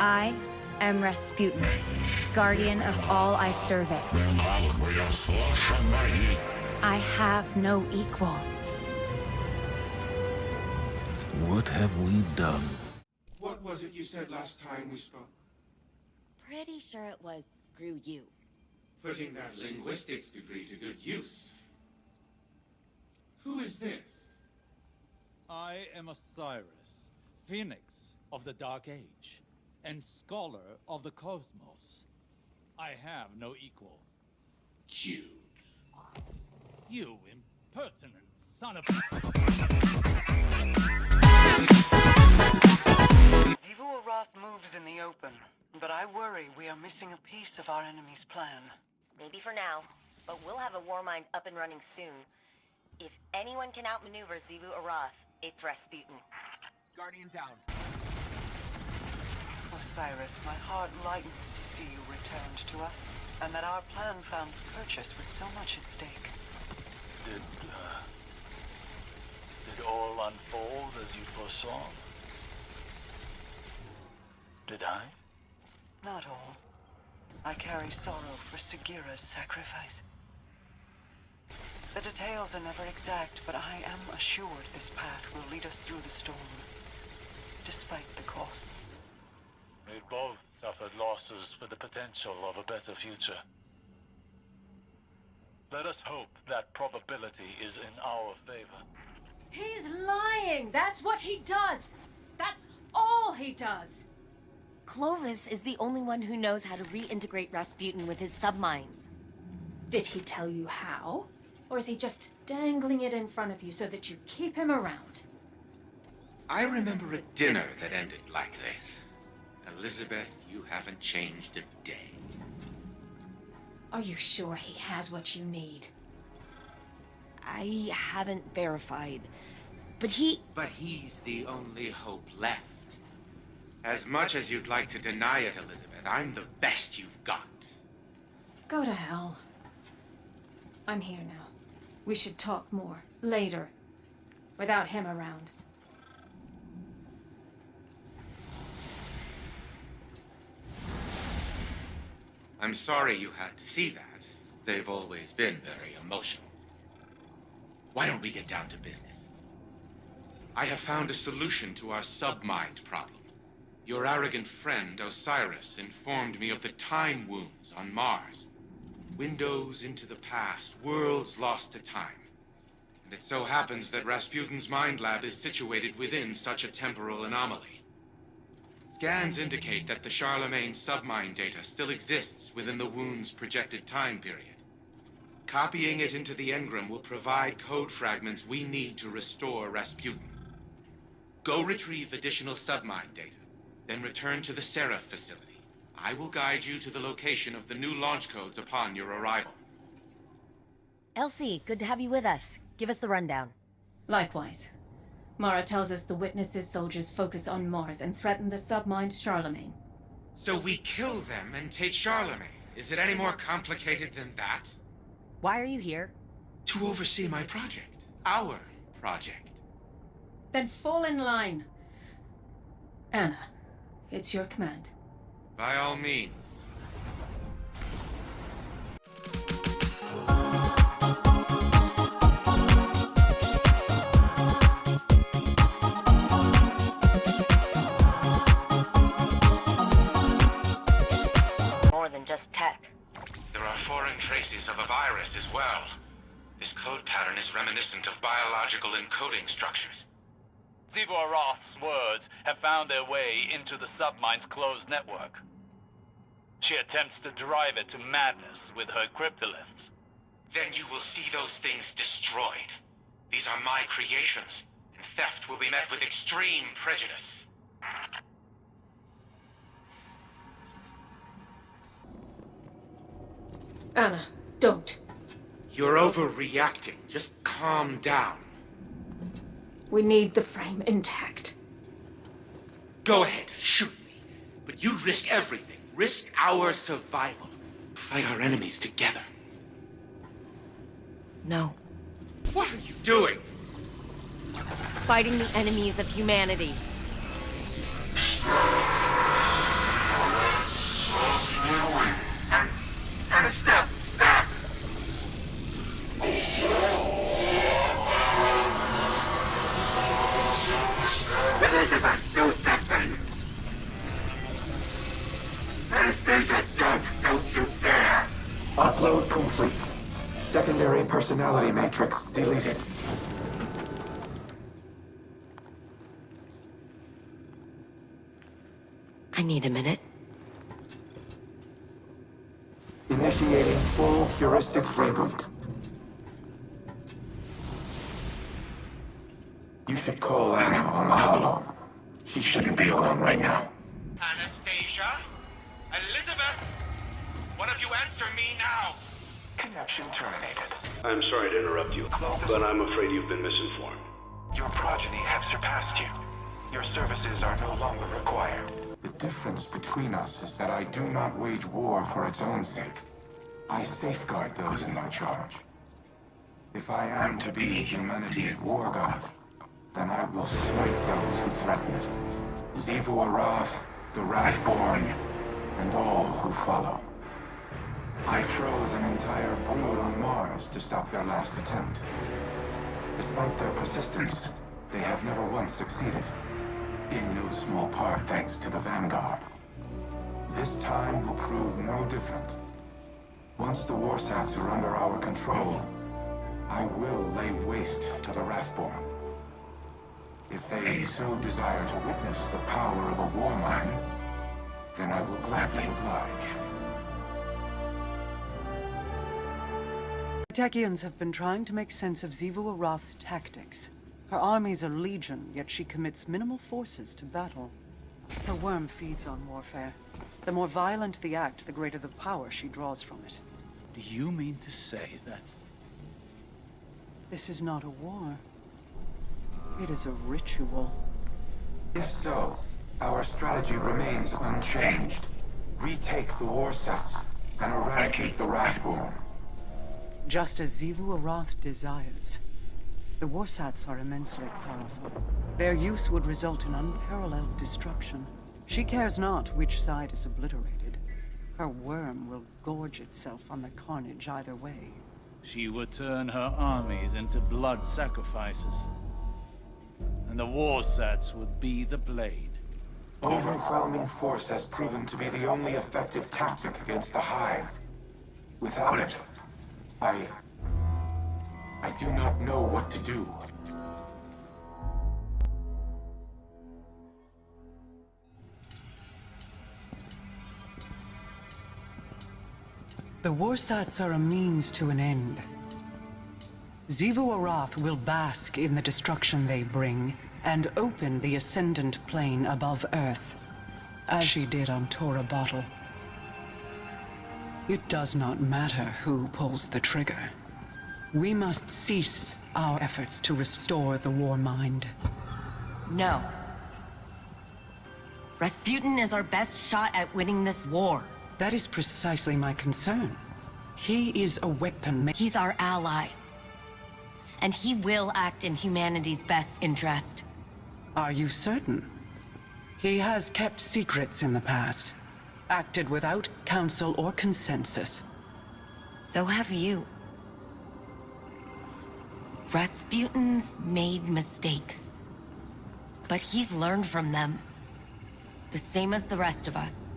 I am Rasputin, guardian of all I survey. I have no equal. What have we done? What was it you said last time we spoke? Pretty sure it was screw you. Putting that linguistics degree to good use. Who is this? I am Osiris, Phoenix of the Dark Age, and Scholar of the Cosmos. I have no equal. Cute. You impertinent son of... Seraph moves in the open, but I worry we are missing a piece of our enemy's plan. Maybe for now, but we'll have a war mind up and running soon. If anyone can outmaneuver Xivu Arath, it's Rasputin. Guardian down. Osiris, my heart lightens to see you returned to us, and that our plan found purchase with so much at stake. Did all unfold as you foresaw? Did I? Not all. I carry sorrow for Sagira's sacrifice. The details are never exact, but I am assured this path will lead us through the storm, despite the costs. We both suffered losses for the potential of a better future. Let us hope that probability is in our favor. He's lying! That's what he does! That's all he does! Clovis is the only one who knows how to reintegrate Rasputin with his subminds. Did he tell you how? Or is he just dangling it in front of you so that you keep him around? I remember a dinner that ended like this. Elizabeth, you haven't changed a day. Are you sure he has what you need? I haven't verified, but But he's the only hope left. As much as you'd like to deny it, Elizabeth, I'm the best you've got. Go to hell. I'm here now. We should talk more, later, without him around. I'm sorry you had to see that. They've always been very emotional. Why don't we get down to business? I have found a solution to our submind problem. Your arrogant friend, Osiris, informed me of the time wounds on Mars. Windows into the past, worlds lost to time. And it so happens that Rasputin's mind lab is situated within such a temporal anomaly. Scans indicate that the Charlemagne submind data still exists within the wound's projected time period. Copying it into the engram will provide code fragments we need to restore Rasputin. Go retrieve additional submind data, then return to the Seraph facility. I will guide you to the location of the new launch codes upon your arrival. Elsie, good to have you with us. Give us the rundown. Likewise. Mara tells us the Witness's soldiers focus on Mars and threaten the submind Charlemagne. So we kill them and take Charlemagne. Is it any more complicated than that? Why are you here? To oversee my project. Our project. Then fall in line. Anna, it's your command. By all means. More than just tech. There are foreign traces of a virus as well. This code pattern is reminiscent of biological encoding structures. Xivu Arath's words have found their way into the submind's closed network. She attempts to drive it to madness with her cryptoliths. Then you will see those things destroyed. These are my creations, and theft will be met with extreme prejudice. Anna, don't. You're overreacting. Just calm down. We need the frame intact. Go ahead, shoot me. But you risk everything. Risk our survival. Fight our enemies together. No. What are you doing? Fighting the enemies of humanity. Anastasia, don't you dare! Upload complete. Secondary personality matrix deleted. I need a minute. Initiating full heuristic reboot. You should call Anna on the holo. She shouldn't be alone right now. Anastasia? Elizabeth? One of you answer me now! Connection terminated. I'm sorry to interrupt you, but I'm afraid you've been misinformed. Your progeny have surpassed you. Your services are no longer required. The difference between us is that I do not wage war for its own sake. I safeguard those in my charge. If I am to be humanity's war god, then I will smite those who threaten it. Xivu Arath, the Wrathborn, and all who follow. I froze an entire brood on Mars to stop their last attempt. Despite their persistence, they have never once succeeded. In no small part thanks to the Vanguard. This time will prove no different. Once the Warsats are under our control, I will lay waste to the Wrathborn. If they so desire to witness the power of a war mine, then I will gladly oblige. Techians have been trying to make sense of Xivu Arath's tactics. Her armies are legion, yet she commits minimal forces to battle. Her worm feeds on warfare. The more violent the act, the greater the power she draws from it. Do you mean to say that? This is not a war. It is a ritual. If so, our strategy remains unchanged. Retake the Warsats and eradicate the Wrathborn. Just as Xivu Arath desires. The Warsats are immensely powerful. Their use would result in unparalleled destruction. She cares not which side is obliterated. Her worm will gorge itself on the carnage either way. She would turn her armies into blood sacrifices. And the Warsats would be the blade. Overwhelming force has proven to be the only effective tactic against the Hive. Without it, I do not know what to do. The Warsats are a means to an end. Xivu Arath will bask in the destruction they bring, and open the Ascendant Plane above Earth, as she did on Tora Bottle. It does not matter who pulls the trigger. We must cease our efforts to restore the war mind. No. Rasputin is our best shot at winning this war. That is precisely my concern. He is a weapon. He's our ally. And he will act in humanity's best interest. Are you certain? He has kept secrets in the past. Acted without counsel or consensus. So have you. Rasputin's made mistakes. But he's learned from them. The same as the rest of us.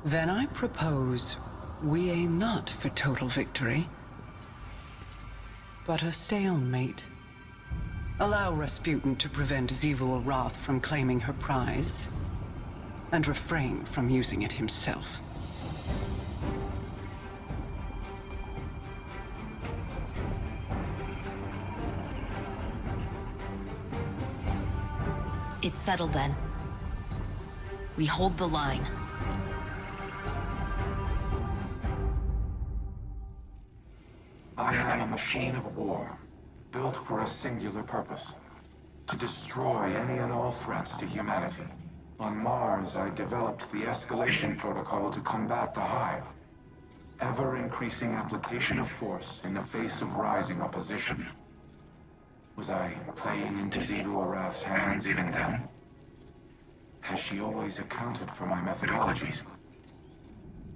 Then I propose we aim not for total victory, but a stalemate. Allow Rasputin to prevent Xivu Arath from claiming her prize, and refrain from using it himself. It's settled then. We hold the line. I am a machine of war, built for a singular purpose. To destroy any and all threats to humanity. On Mars, I developed the escalation protocol to combat the Hive. Ever-increasing application of force in the face of rising opposition. Was I playing into Xivu Arath's hands even then? Has she always accounted for my methodologies?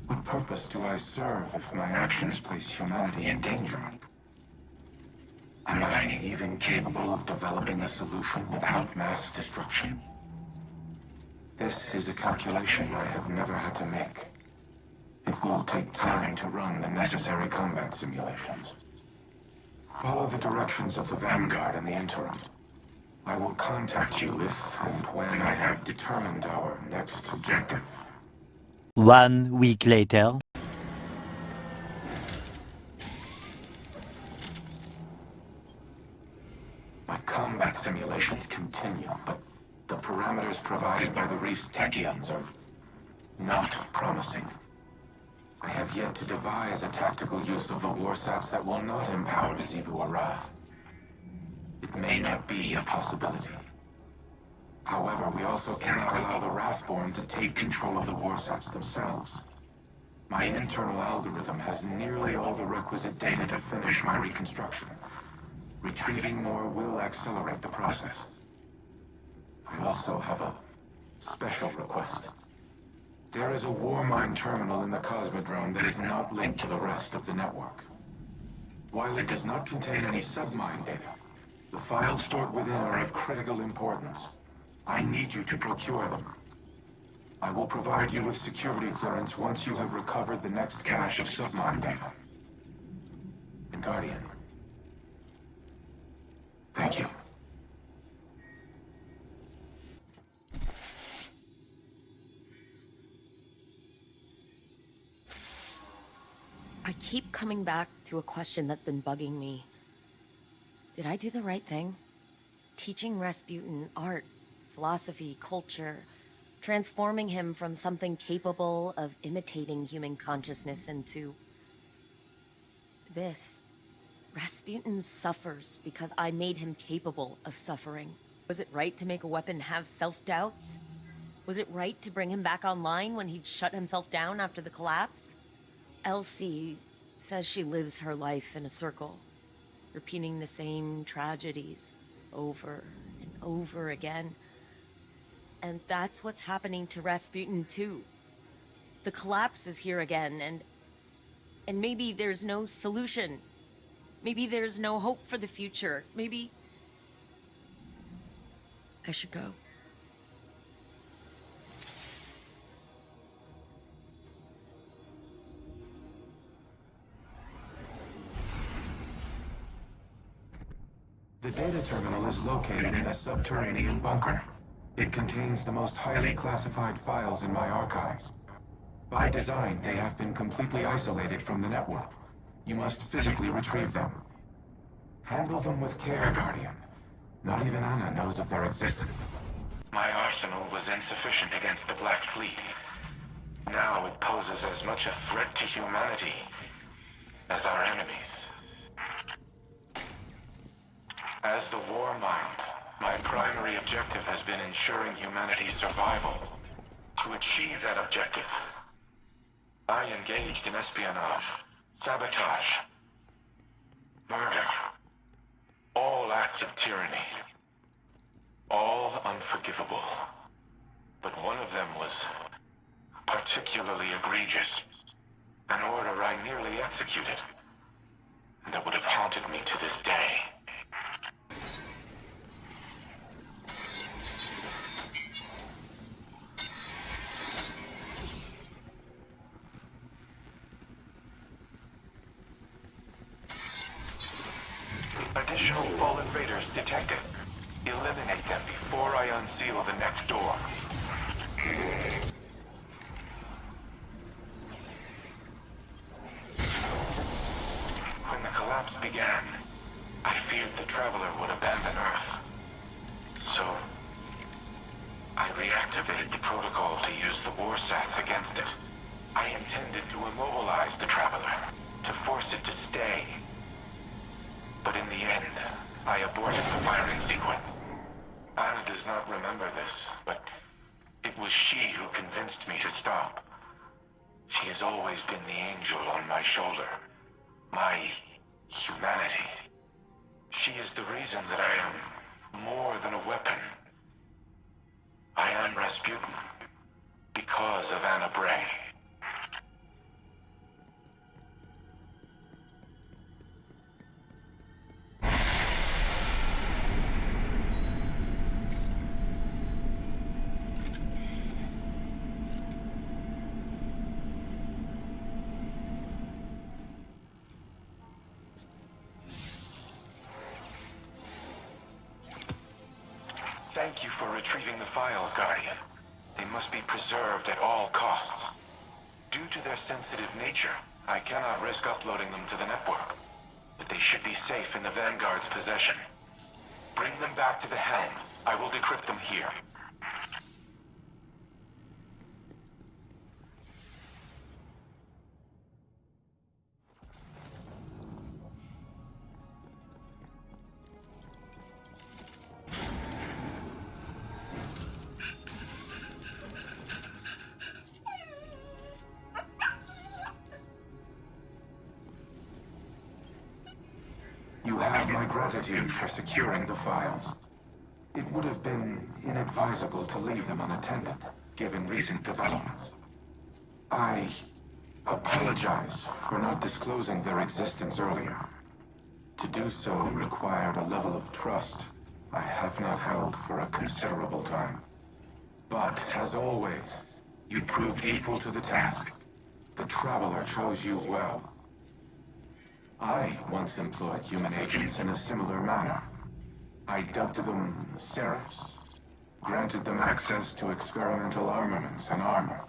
What purpose do I serve if my actions place humanity in danger? Am I even capable of developing a solution without mass destruction? This is a calculation I have never had to make. It will take time to run the necessary combat simulations. Follow the directions of the Vanguard in the interim. I will contact you if and when I have determined our next objective. 1 week later. My combat simulations continue, but the parameters provided by the Reef's Techians are not promising. I have yet to devise a tactical use of the warsats that will not empower Zivu Arath. It may not be a possibility. However, we also cannot allow the Wrathborn to take control of the warsats themselves. My internal algorithm has nearly all the requisite data to finish my reconstruction. Retrieving more will accelerate the process. I also have a special request. There is a war mine terminal in the Cosmodrome that is not linked to the rest of the network. While it does not contain any submine data, the files stored within are of critical importance. I need you to procure them. I will provide you with security clearance once you have recovered the next cache of submine data. And Guardian, thank you. I keep coming back to a question that's been bugging me. Did I do the right thing? Teaching Rasputin art, philosophy, culture, transforming him from something capable of imitating human consciousness into this. Rasputin suffers because I made him capable of suffering. Was it right to make a weapon have self-doubts? Was it right to bring him back online when he'd shut himself down after the collapse? Elsie says she lives her life in a circle, repeating the same tragedies over and over again. And that's what's happening to Rasputin too. The collapse is here again, and maybe there's no solution. Maybe there's no hope for the future. Maybe I should go. The data terminal is located in a subterranean bunker. It contains the most highly classified files in my archives. By design, they have been completely isolated from the network. You must physically retrieve them. Handle them with care, Guardian. Not even Anna knows of their existence. My arsenal was insufficient against the Black Fleet. Now it poses as much a threat to humanity as our enemies. As the War Mind, my primary objective has been ensuring humanity's survival. To achieve that objective, I engaged in espionage, sabotage, murder, all acts of tyranny, all unforgivable. But one of them was particularly egregious, an order I nearly executed, and that would have haunted me to this day. Additional fallen raiders detected. Eliminate them before I unseal the next door. When the collapse began, I feared the Traveler would abandon Earth. So, I reactivated the protocol to use the warsats against it. I intended to immobilize the Traveler, to force it to stay. But in the end, I aborted the firing sequence. Anna does not remember this, but it was she who convinced me to stop. She has always been the angel on my shoulder. My humanity. She is the reason that I am more than a weapon. I am Rasputin because of Anna Bray. Thank you for retrieving the files, Guardian. They must be preserved at all costs. Due to their sensitive nature, I cannot risk uploading them to the network. But they should be safe in the Vanguard's possession. Bring them back to the helm. I will decrypt them here. You have my gratitude for securing the files. It would have been inadvisable to leave them unattended, given recent developments. I apologize for not disclosing their existence earlier. To do so required a level of trust I have not held for a considerable time. But, as always, you proved equal to the task. The Traveler chose you well. I once employed human agents in a similar manner. I dubbed them Seraphs, granted them access to experimental armaments and armor.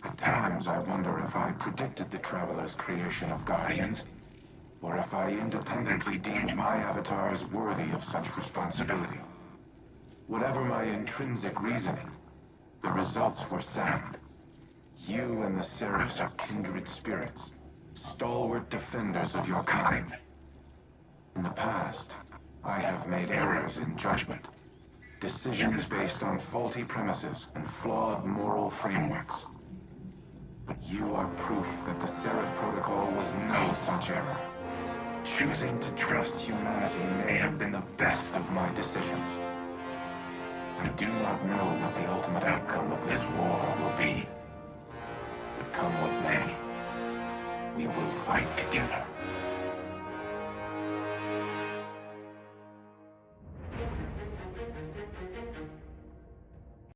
At times I wonder if I predicted the Traveler's creation of Guardians, or if I independently deemed my avatars worthy of such responsibility. Whatever my intrinsic reasoning, the results were sound. You and the Seraphs are kindred spirits, stalwart defenders of your kind. In the past, I have made errors in judgment, decisions based on faulty premises and flawed moral frameworks. But you are proof that the Seraph Protocol was no such error. Choosing to trust humanity may have been the best of my decisions. I do not know what the ultimate outcome of this war will be. But come what may, we will fight together.